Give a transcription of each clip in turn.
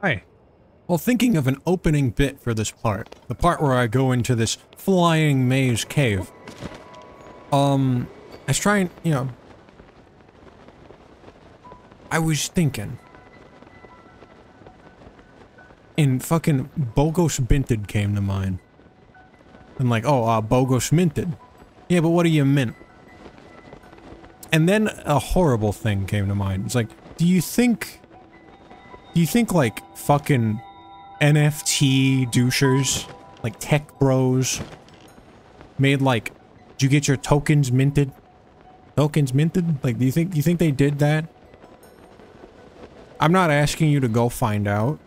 Hi. Well, thinking of an opening bit for this part, the part where I go into this flying maze cave. I was trying, you know, I was thinking. And fucking Bogus Minted came to mind. I'm like, oh, Bogus Minted. Yeah, but what do you mint? And then a horrible thing came to mind. It's like, do you think like fucking NFT douchers, like tech bros, made like, did you get your tokens minted? Tokens minted? Like, do you think they did that? I'm not asking you to go find out.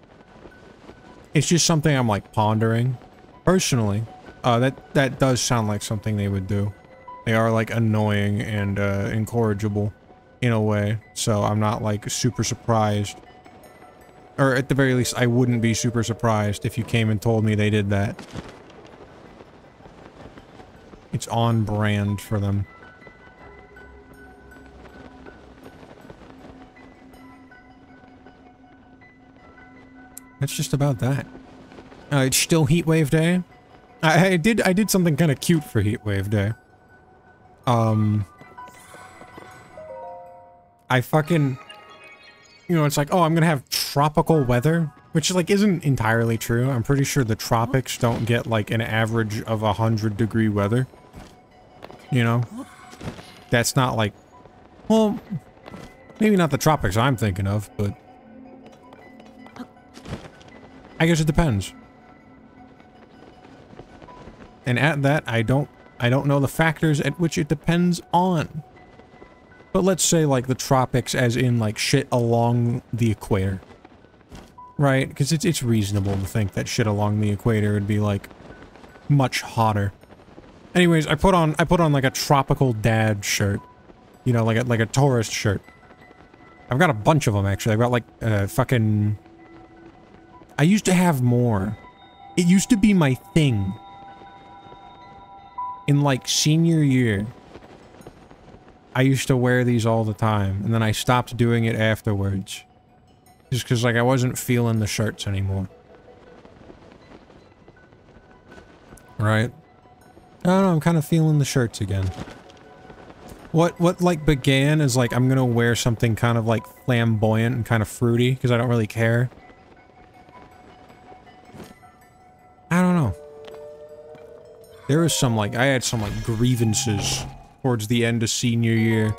It's just something I'm like pondering. Personally, that does sound like something they would do. They are like annoying and incorrigible in a way, so I'm not like super surprised. Or at the very least, I wouldn't be super surprised if you came and told me they did that. It's on brand for them. That's just about that. It's still Heatwave Day. I did something kind of cute for Heatwave Day. I fucking... You know, it's like, oh, I'm gonna have tropical weather, which, like, isn't entirely true. I'm pretty sure the tropics don't get, like, an average of 100-degree weather. You know? That's not, like... Well, maybe not the tropics I'm thinking of, but... I guess it depends. And at that, I don't know the factors at which it depends on. But let's say, like, the tropics as in, like, shit along the equator. Right? Because it's reasonable to think that shit along the equator would be, like, much hotter. Anyways, I put on, like, a tropical dad shirt. You know, like a tourist shirt. I've got a bunch of them, actually. I've got, like, fucking... I used to have more. It used to be my thing. In, like, senior year. I used to wear these all the time, and then I stopped doing it afterwards. Just because, like, I wasn't feeling the shirts anymore. Right? I don't know, I'm kind of feeling the shirts again. What, like, began as, like, I'm gonna wear something kind of, like, flamboyant and kind of fruity, because I don't really care. I don't know. There was some, like, I had some, like, grievances towards the end of senior year.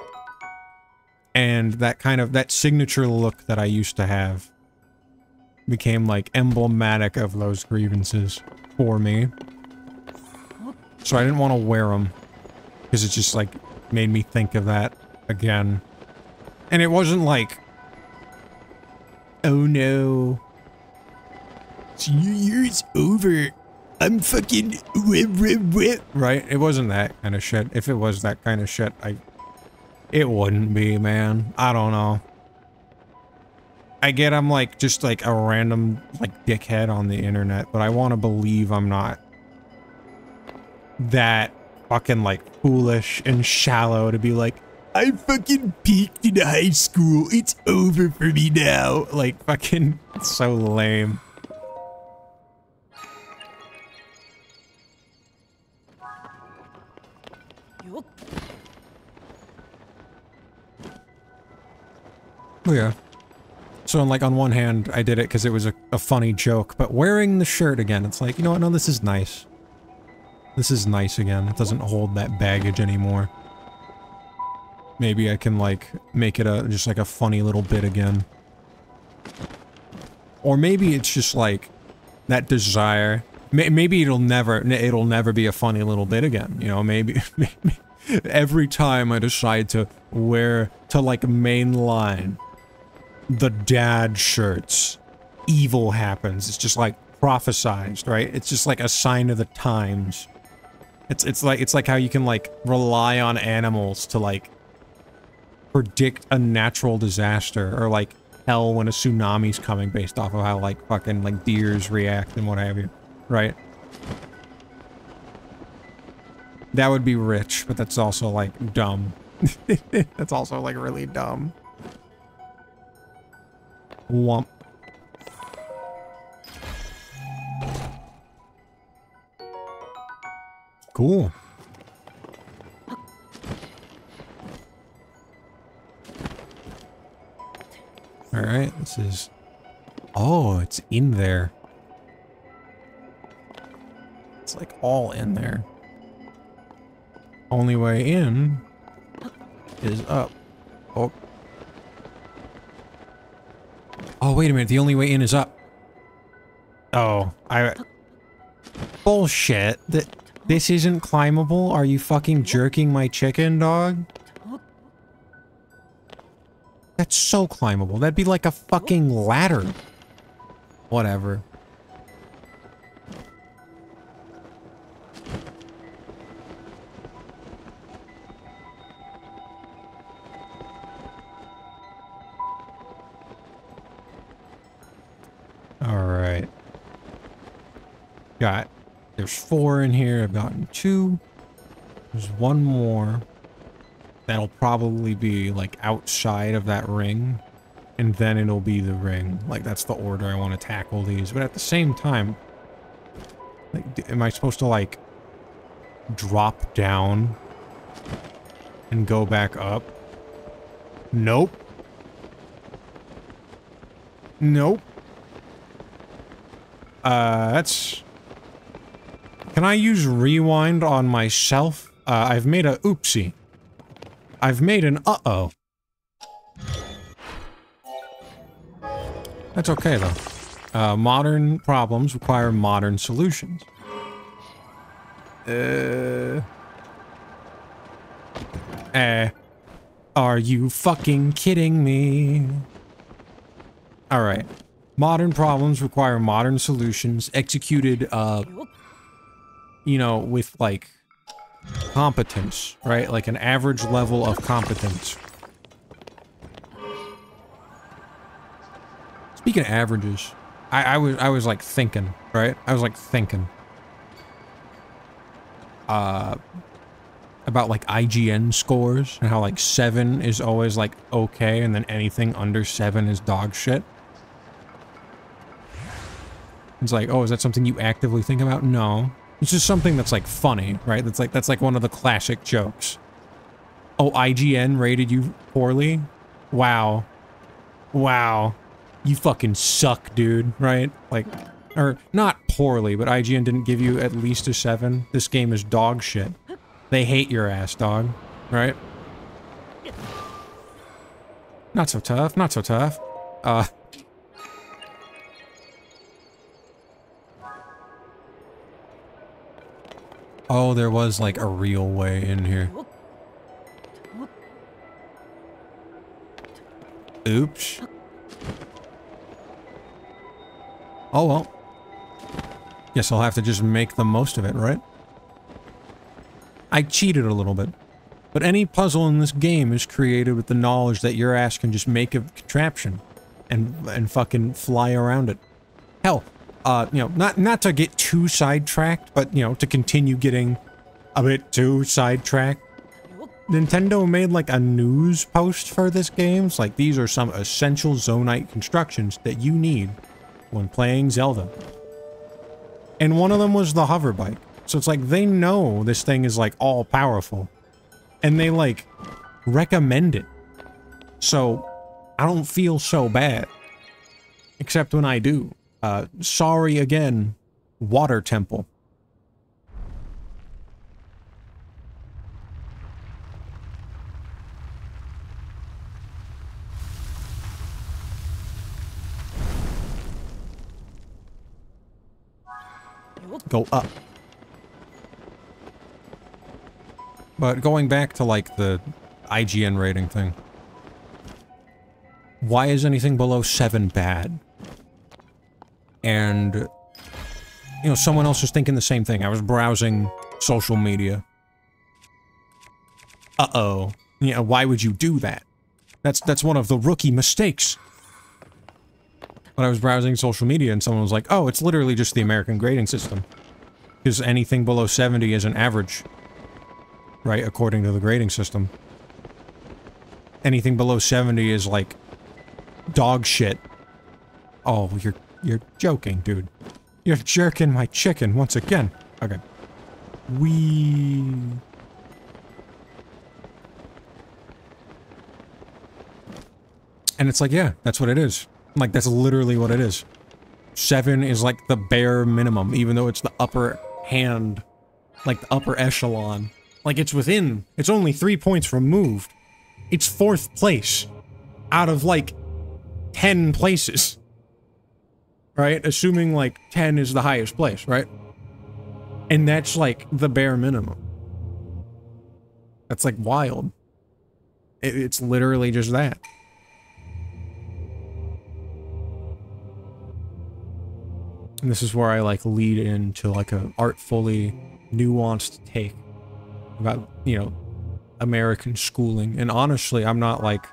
And that kind of, that signature look that I used to have became, like, emblematic of those grievances for me. So I didn't want to wear them. Because it just, like, made me think of that again. And it wasn't like, oh no, senior year's over. I'm fucking right? It wasn't that kind of shit. If it was that kind of shit, it wouldn't be, man. I don't know. I get I'm like just like a random like dickhead on the internet, but I want to believe I'm not that fucking like foolish and shallow to be like, I fucking peaked in high school. It's over for me now. Like fucking it's so lame. Oh yeah. So like on one hand, I did it because it was a funny joke, but wearing the shirt again, it's like, you know what, no, this is nice. This is nice again. It doesn't hold that baggage anymore. Maybe I can like, make it just like a funny little bit again. Or maybe it's just like, that desire. Maybe it'll never be a funny little bit again, you know, maybe every time I decide to wear, to like mainline the dad shirts, evil happens. It's just like prophesized, right? It's just like a sign of the times. It's like how you can like rely on animals to like predict a natural disaster or like tell when a tsunami's coming based off of how like fucking like deers react and what have you, right? That would be rich, but that's also like dumb. That's also like really dumb. Womp. Cool. Alright, this is... Oh, it's in there. It's like all in there. Only way in is up. Oh. Oh, wait a minute. The only way in is up. Oh, Bullshit. This isn't climbable? Are you fucking jerking my chicken, dog? That's so climbable. That'd be like a fucking ladder. Whatever. Alright. There's 4 in here. I've gotten 2. There's 1 more. That'll probably be, like, outside of that ring. And then it'll be the ring. Like, that's the order I want to tackle these. But at the same time... Like, am I supposed to, like... drop down... and go back up? Nope. Nope. That's... Can I use rewind on myself? I've made a oopsie. I've made an uh-oh. That's okay, though. Modern problems require modern solutions. Are you fucking kidding me? Alright. Modern problems require modern solutions executed, you know, with, like, competence, right? Like an average level of competence. Speaking of averages, I was like thinking, right? I was like thinking. About like IGN scores and how like 7 is always like okay and then anything under 7 is dog shit. It's like, oh, is that something you actively think about? No. It's just something that's like funny, right? That's like one of the classic jokes. Oh, IGN rated you poorly? Wow. Wow. You fucking suck, dude, right? Like, or not poorly, but IGN didn't give you at least a 7. This game is dog shit. They hate your ass, dog, right? Not so tough, not so tough. Oh, there was like a real way in here. Oops. Oh well. Guess I'll have to just make the most of it, right? I cheated a little bit. But any puzzle in this game is created with the knowledge that your ass can just make a contraption and fucking fly around it. Hell, you know, not to get too sidetracked, but, you know, to continue getting a bit too sidetracked. Nintendo made, like, a news post for this game. It's like, these are some essential Zonite constructions that you need when playing Zelda. And one of them was the hover bike. So it's like, they know this thing is, like, all-powerful. And they, like, recommend it. So, I don't feel so bad. Except when I do. Sorry again, Water Temple. Go up. But going back to, like, the IGN rating thing. Why is anything below 7 bad? And, you know, someone else was thinking the same thing. I was browsing social media. Uh-oh. You know, why would you do that? That's one of the rookie mistakes. But I was browsing social media and someone was like, oh, it's literally just the American grading system. Because anything below 70 is an average. Right, according to the grading system. Anything below 70 is like dog shit. Oh, you're joking, dude. You're jerking my chicken once again. Okay. Wee. And it's like, yeah, that's what it is. Like, that's literally what it is. 7 is like the bare minimum, even though it's the upper hand, like the upper echelon. Like, it's within, it's only 3 points removed. It's 4th place out of like 10 places. Right? Assuming like 10 is the highest place, right? And that's like the bare minimum. That's like wild. It's literally just that. And this is where I like lead into like a artfully nuanced take about, you know, American schooling. And honestly, I'm not like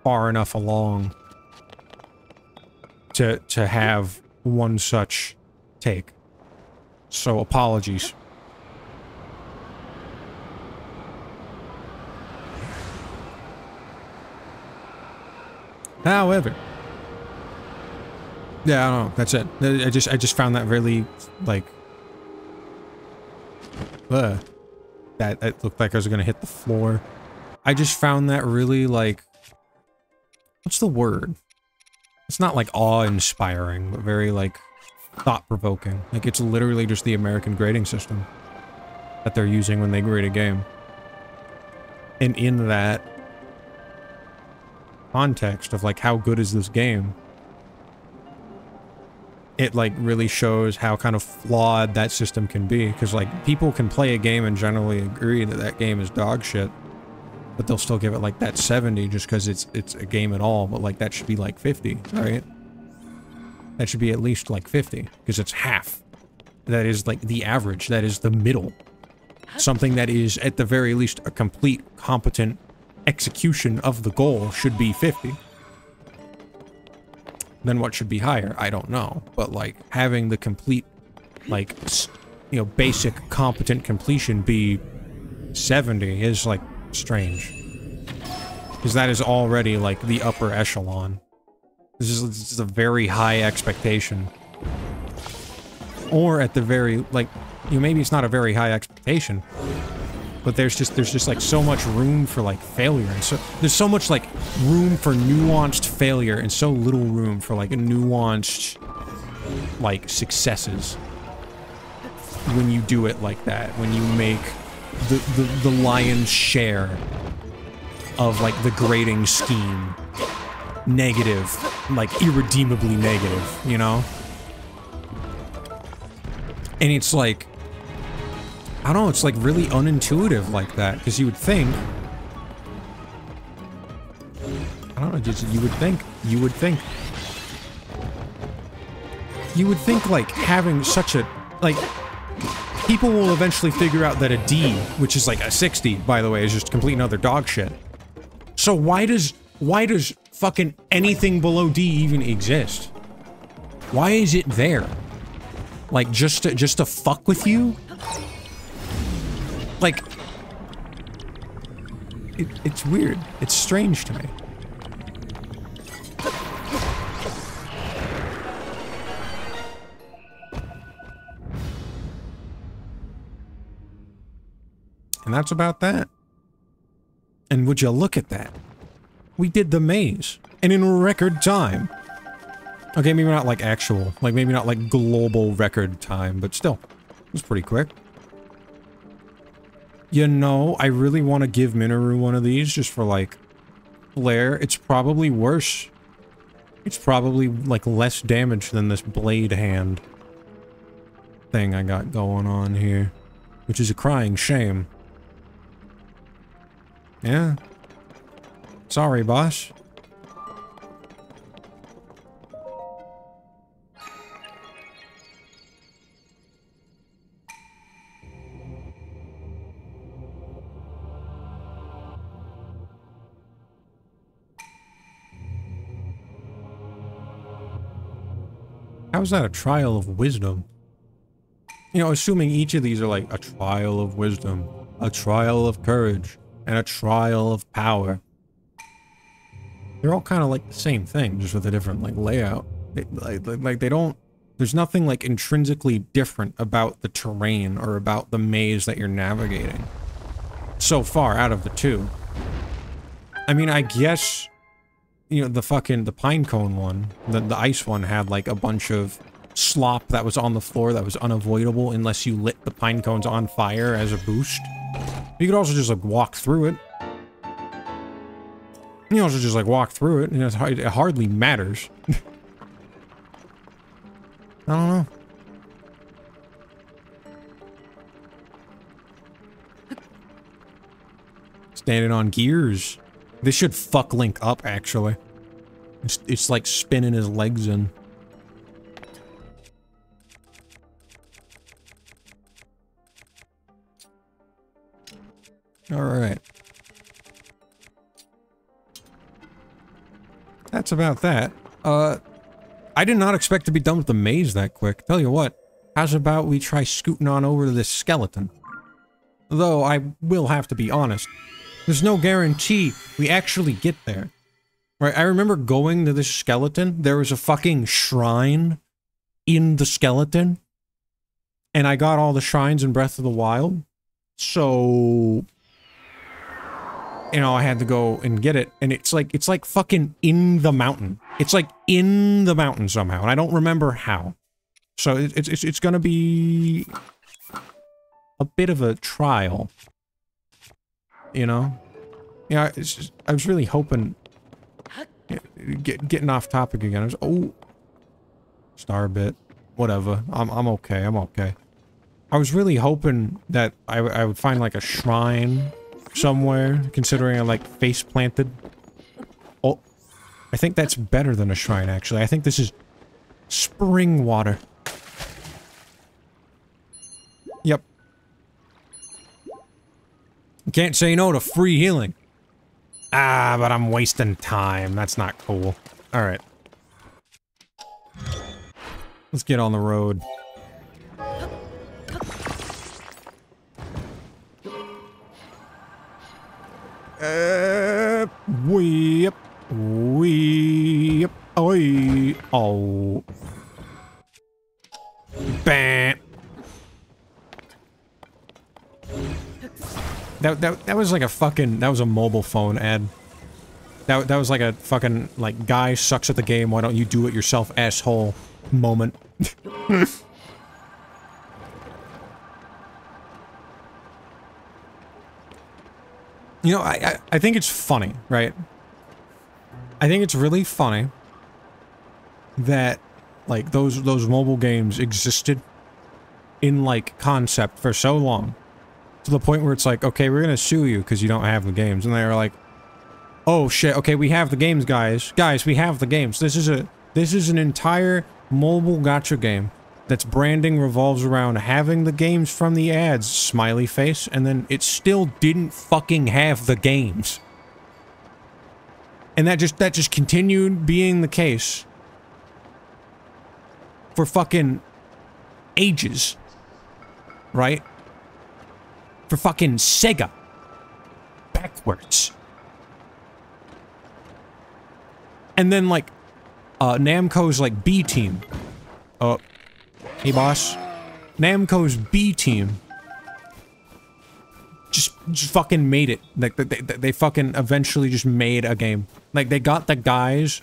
far enough along to have one such take. So apologies. However, yeah, I don't know. That's it. I just found that really like that it looked like I was gonna hit the floor. I just found that really like, what's the word? It's not like awe-inspiring, but very like thought-provoking. Like it's literally just the American grading system that they're using when they grade a game. And in that context of like how good is this game, it like really shows how kind of flawed that system can be, because like people can play a game and generally agree that that game is dog shit, but they'll still give it like that 70 just because it's a game at all. But like that should be like 50, right? That should be at least like 50 because it's half. That is like the average. That is the middle. Something that is at the very least a complete, competent execution of the goal should be 50. Then what should be higher? I don't know. But like having the complete, like, you know, basic competent completion be 70 is like strange. Because that is already like the upper echelon. This is a very high expectation. Or at the very, like, you know, maybe it's not a very high expectation, but there's just like so much room for like failure, and so there's so much like room for nuanced failure and so little room for like a nuanced like successes when you do it like that, when you make the lion's share of like the grading scheme negative, like irredeemably negative, you know? And it's like, I don't know, it's like really unintuitive like that, because you would think, I don't know, just you would think like having such a, like, people will eventually figure out that a D, which is like a 60, by the way, is just complete and utter dog shit. So why does fucking anything below D even exist? Why is it there? Like, just to fuck with you? Like, it's weird. It's strange to me. And that's about that. And would you look at that? We did the maze. And in record time. Okay, maybe not like actual. Like, maybe not like global record time, but still. It was pretty quick. You know, I really want to give Minoru one of these just for, like, flair. It's probably worse. It's probably, like, less damage than this blade hand thing I got going on here. Which is a crying shame. Yeah. Sorry, boss. How is that a trial of wisdom? You know, assuming each of these are like a trial of wisdom, a trial of courage, and a trial of power. They're all kind of like the same thing, just with a different like layout. They There's nothing, like, intrinsically different about the terrain or about the maze that you're navigating. So far, out of the two. I mean, I guess, you know, the pinecone one, the ice one had, like, a bunch of slop that was on the floor that was unavoidable unless you lit the pinecones on fire as a boost. You could also just, like, walk through it. You can also just, like, walk through it, and it hardly matters. I don't know. Standing on gears. This should fuck Link up, actually. It's like spinning his legs in. Alright. That's about that. I did not expect to be done with the maze that quick. Tell you what, how's about we try scooting on over to this skeleton? Though, I will have to be honest. There's no guarantee we actually get there. Right, I remember going to this skeleton, there was a fucking shrine in the skeleton. And I got all the shrines in Breath of the Wild. So... you know, I had to go and get it, and it's like fucking in the mountain. It's like in the mountain somehow, and I don't remember how. So it's gonna be a bit of a trial, you know. Yeah, it's just, I was really hoping. Getting off topic again. I was, oh, star bit, whatever. I'm okay. I'm okay. I was really hoping that I would find like a shrine somewhere, considering I, like, face planted. Oh, I think that's better than a shrine, actually. I think this is spring water. Yep. Can't say no to free healing. Ah, but I'm wasting time. That's not cool. Alright. Let's get on the road. Weep. Weep. Oi. Oh. Bam. That was like a fucking, that was a mobile phone ad. That was like a fucking, like, guy sucks at the game, why don't you do it yourself, asshole moment. You know, I think it's funny, right? I think it's really funny that, like, those mobile games existed in, like, concept for so long. To the point where it's like, okay, we're gonna sue you because you don't have the games. And they're like, oh shit, okay, we have the games, guys. Guys, we have the games. This is an entire mobile gacha game that's branding revolves around having the games from the ads, smiley face, and then it still didn't fucking have the games. And that just continued being the case for fucking ages. Right? For fucking Sega. Backwards. And then, like, Namco's, like, B team. Hey, boss. Namco's B team just fucking made it. Like, they fucking eventually just made a game. Like, they got the guys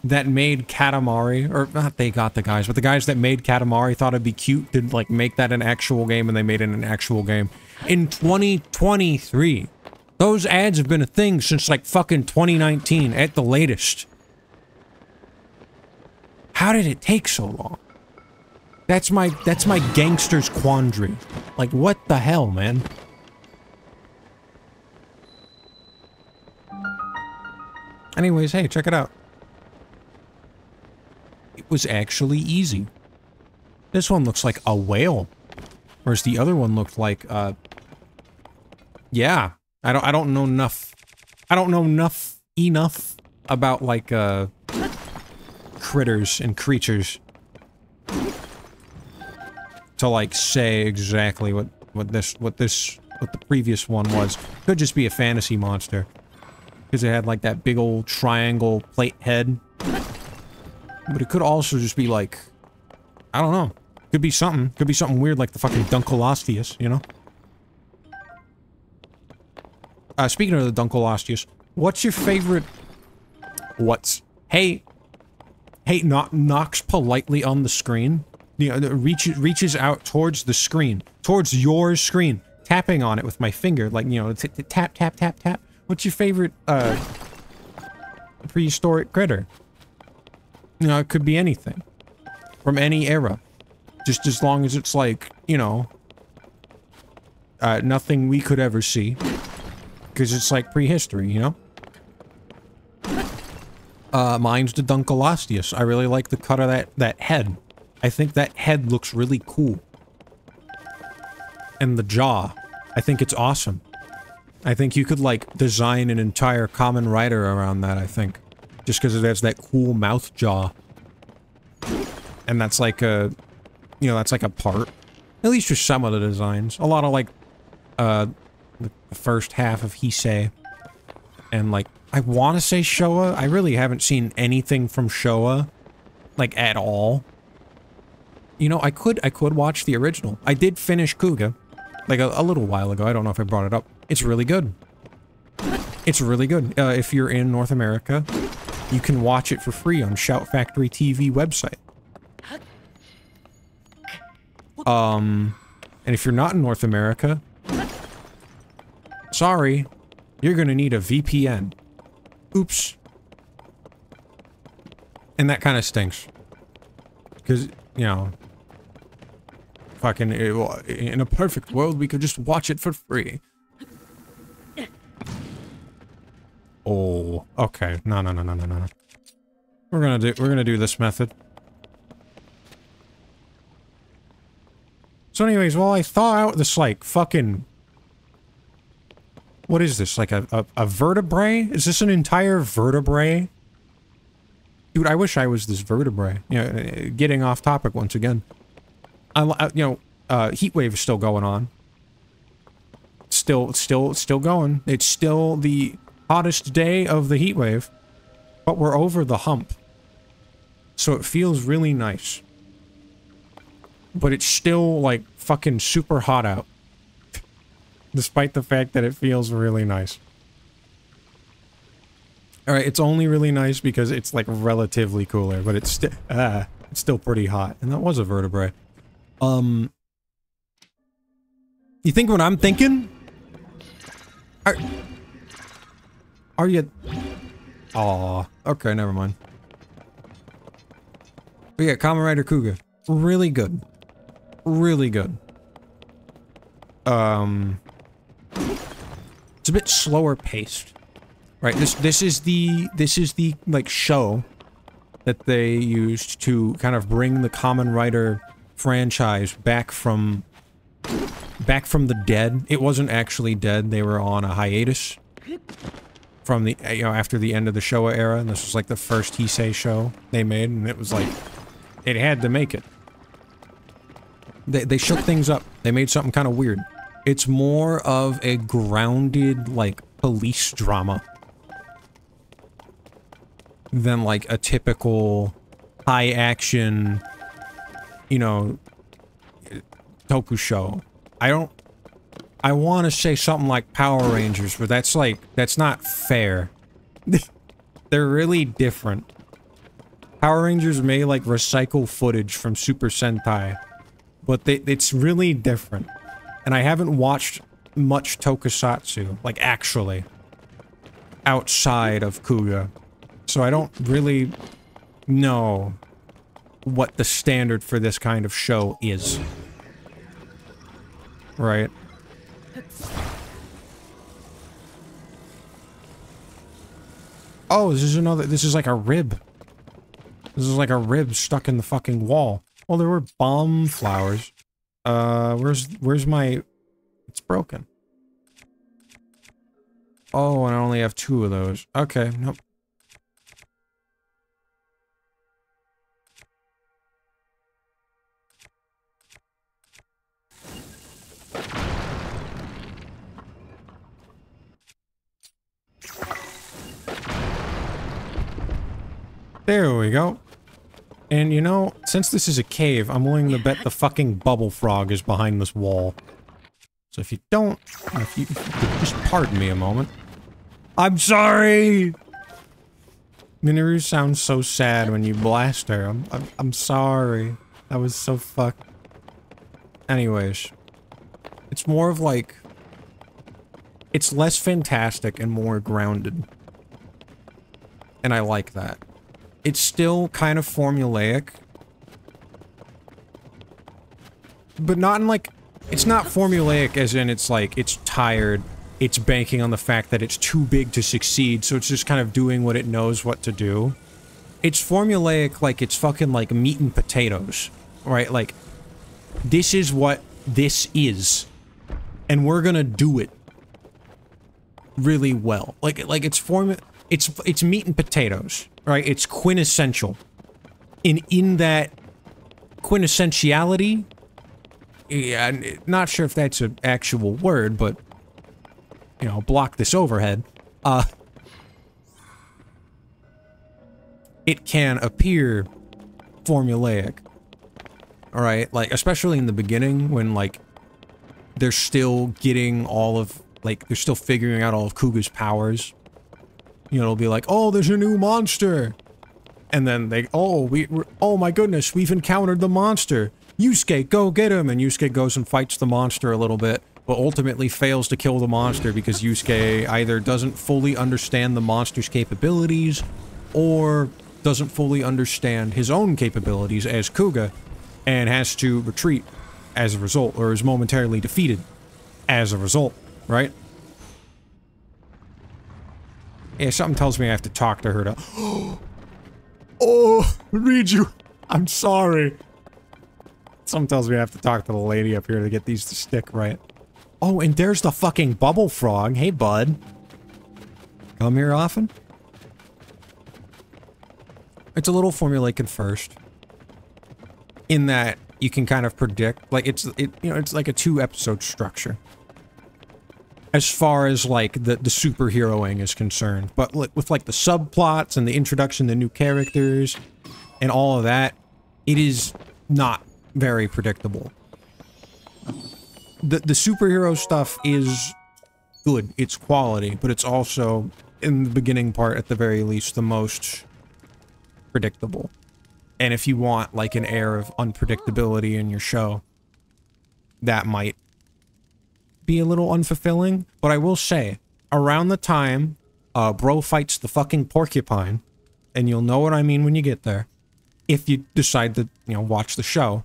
that made Katamari, or not they got the guys, but the guys that made Katamari thought it'd be cute to, like, make that an actual game, and they made it an actual game. In 2023. Those ads have been a thing since, like, fucking 2019, at the latest. How did it take so long? That's my gangster's quandary. Like, what the hell, man? Anyways, hey, check it out. It was actually easy. This one looks like a whale. Whereas the other one looked like, yeah. I don't know enough. I don't know enough about, like, critters and creatures to, like, say exactly what the previous one was. Could just be a fantasy monster. Because it had, like, that big old triangle plate head. But it could also just be, like, I don't know. Could be something. Could be something weird like the fucking Dunkleosteus, you know? Speaking of the Dunkleosteus, what's your favorite... Hey, knocks politely on the screen. You know, reaches out towards the screen. Towards your screen. Tapping on it with my finger, like, you know, tap, tap, tap, tap. What's your favorite, prehistoric critter? You know, it could be anything. From any era. Just as long as it's like, you know... nothing we could ever see. Because it's like prehistory, you know? Mine's the Dunkleosteus. I really like the cut of that head. I think that head looks really cool. And the jaw. I think it's awesome. I think you could, like, design an entire Kamen Rider around that, I think. Just because it has that cool mouth jaw. And that's like a... You know, that's like a part. At least for some of the designs. A lot of, like, the first half of Heisei. And, like, I want to say Showa. I really haven't seen anything from Showa. Like, at all. You know, I could watch the original. I did finish Kuga. Like, a little while ago. I don't know if I brought it up. It's really good. It's really good. If you're in North America, you can watch it for free on Shout Factory TV website. And if you're not in North America, sorry, you're gonna need a VPN. Oops. And that kind of stinks. Because, you know... Fucking, in a perfect world, we could just watch it for free. Oh, okay. No. We're gonna do this method. So anyways, while I thaw out this, like, fucking... What is this? Like a vertebrae? Is this an entire vertebrae? Dude, I wish I was this vertebrae. You know, getting off topic once again. You know, heat wave is still going on. Still going. It's still the hottest day of the heat wave. But we're over the hump. So it feels really nice. But it's still, like, fucking super hot out. Despite the fact that it feels really nice. Alright, it's only really nice because it's, like, relatively cooler. But it's still pretty hot. And that was a vertebrae. You think what I'm thinking? Are you... Aw. Okay, never mind. But yeah, Kamen Rider Kuga. Really good. Really good. It's a bit slower paced. Right, this is the, like, show that they used to kind of bring the Kamen Rider franchise back from the dead. It wasn't actually dead. They were on a hiatus from the, you know, after the end of the Showa era, and this was like the first Heisei show they made, and it was like, it had to make it. They shook things up. They made something kind of weird. It's more of a grounded, like, police drama than, like, a typical high action, you know, toku show. I want to say something like Power Rangers, but that's like, that's not fair. They're really different. Power Rangers may, like, recycle footage from Super Sentai, but it's really different. And I haven't watched much tokusatsu, like, actually, outside of Kuga. So I don't really know what the standard for this kind of show is. Right? Oh, this is like a rib. This is like a rib stuck in the fucking wall. Oh, there were bomb flowers. Where's my... It's broken. Oh, and I only have 2 of those. Okay, nope. There we go. And you know, since this is a cave, I'm willing to bet the fucking bubble frog is behind this wall. So if you don't, if you could just pardon me a moment. I'm sorry! Minoru sounds so sad when you blast her. I'm sorry. That was so fucked. Anyways. It's more of like... It's less fantastic and more grounded. And I like that. It's still kind of formulaic. But not in like... It's not formulaic as in it's like, it's tired. It's banking on the fact that it's too big to succeed, so it's just kind of doing what it knows what to do. It's formulaic like it's fucking like meat and potatoes. Right? Like, this is what this is. And we're gonna do it. Really well. Like it's meat and potatoes. Right? It's quintessential. In that quintessentiality... Yeah, not sure if that's an actual word, but... You know, block this overhead. It can appear formulaic. Alright? Like, especially in the beginning, when, like, they're still getting all of... Like, they're still figuring out all of Kuga's powers. You know, it'll be like, oh, there's a new monster! And then they, oh, oh my goodness, we've encountered the monster! Yusuke, go get him! And Yusuke goes and fights the monster a little bit, but ultimately fails to kill the monster because Yusuke either doesn't fully understand the monster's capabilities, or doesn't fully understand his own capabilities as Kuga, and has to retreat as a result, or is momentarily defeated as a result, right? Yeah, something tells me I have to talk to her to... Oh, read you. I'm sorry. Something tells me I have to talk to the lady up here to get these to stick right. Oh, and there's the fucking bubble frog. Hey, bud. Come here often? It's a little formulaic at first. In that you can kind of predict, like, it's like a 2-episode structure. As far as, like, the superheroing is concerned. But with, like, the subplots and the introduction to new characters and all of that, it is not very predictable. The superhero stuff is good. It's quality, but it's also, in the beginning part at the very least, the most predictable. And if you want, like, an air of unpredictability in your show, that might be a little unfulfilling. But I will say, around the time Bro fights the fucking porcupine, and you'll know what I mean when you get there, if you decide to, you know, watch the show,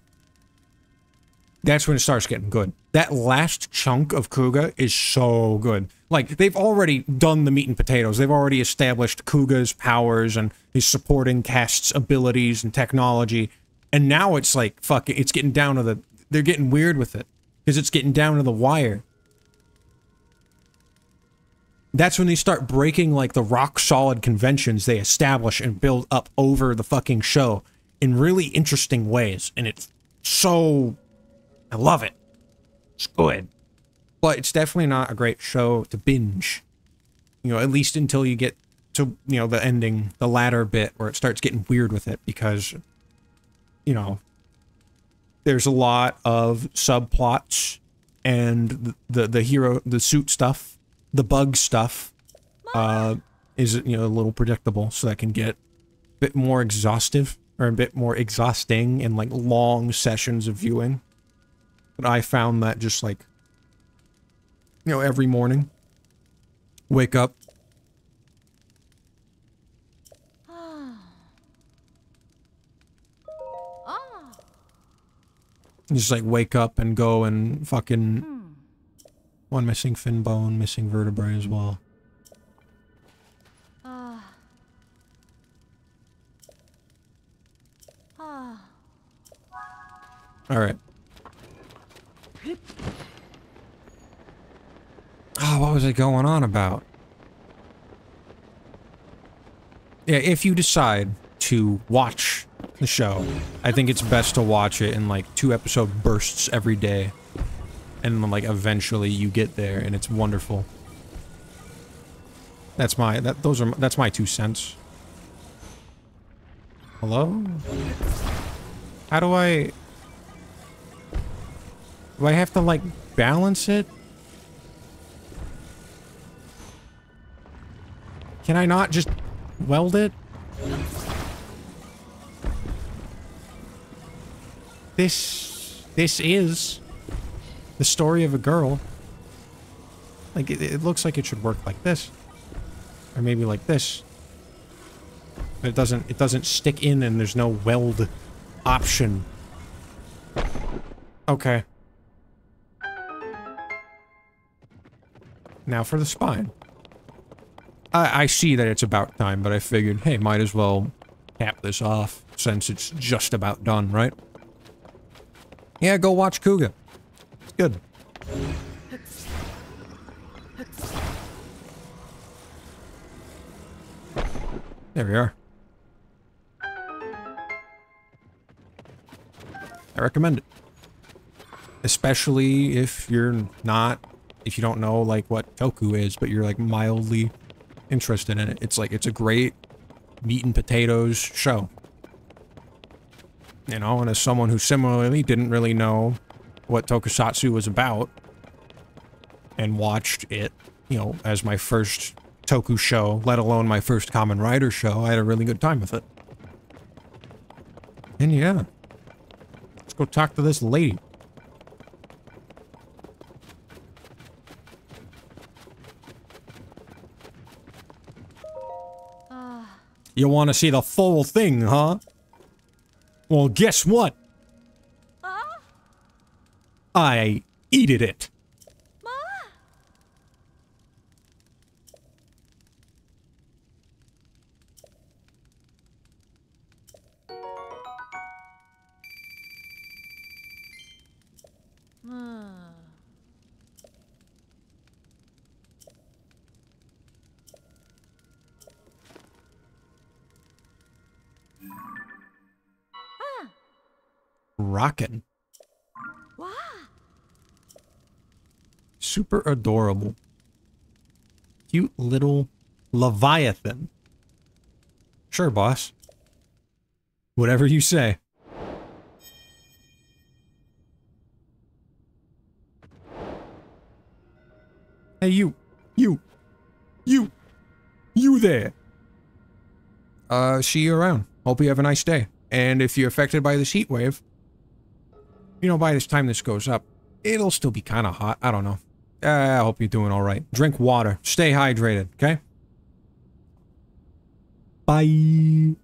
that's when it starts getting good. That last chunk of Kuga is so good. Like, they've already done the meat and potatoes. They've already established Kuga's powers and his supporting cast's abilities and technology. And now it's like, fuck it, it's getting down to the... They're getting weird with it. Because it's getting down to the wire. That's when they start breaking, like, the rock-solid conventions they establish and build up over the fucking show in really interesting ways. And it's so... I love it. It's good. But it's definitely not a great show to binge. You know, at least until you get to, you know, the ending, the latter bit, where it starts getting weird with it, because, you know, there's a lot of subplots, and the hero, the suit stuff, the bug stuff, is, you know, a little predictable, so that can get a bit more exhaustive, or a bit more exhausting in, like, long sessions of viewing. But I found that just, like, you know, every morning, wake up, just, like, wake up and go and fucking... One missing fin bone, missing vertebrae as well. Alright. Oh, what was I going on about? Yeah, if you decide to watch the show, I think it's best to watch it in, like, 2-episode bursts every day. And then, like, eventually you get there, and it's wonderful. That's my, that's my 2 cents. Hello? How do I... Do I have to, like, balance it? Can I not just weld it? This is the story of a girl. Like, it looks like it should work like this. Or maybe like this. But it doesn't stick in and there's no weld option. Okay. Now for the spine. I see that it's about time, but I figured, hey, might as well cap this off since it's just about done, right? Yeah, go watch Kuga. It's good. There we are. I recommend it. Especially if you're not, if you don't know, like, what toku is, but you're, like, mildly interested in it. It's like, it's a great meat and potatoes show. You know, and as someone who similarly didn't really know what tokusatsu was about, and watched it, you know, as my first toku show, let alone my first Kamen Rider show, I had a really good time with it. And yeah. Let's go talk to this lady. You want to see the full thing, huh? Well, guess what? I eated it. Rockin'. Super adorable. Cute little Leviathan. Sure, boss. Whatever you say. Hey, you there. See you around. Hope you have a nice day. And if you're affected by this heat wave, you know, by this time this goes up, it'll still be kind of hot. I don't know. I hope you're doing all right. Drink water. Stay hydrated, okay? Bye.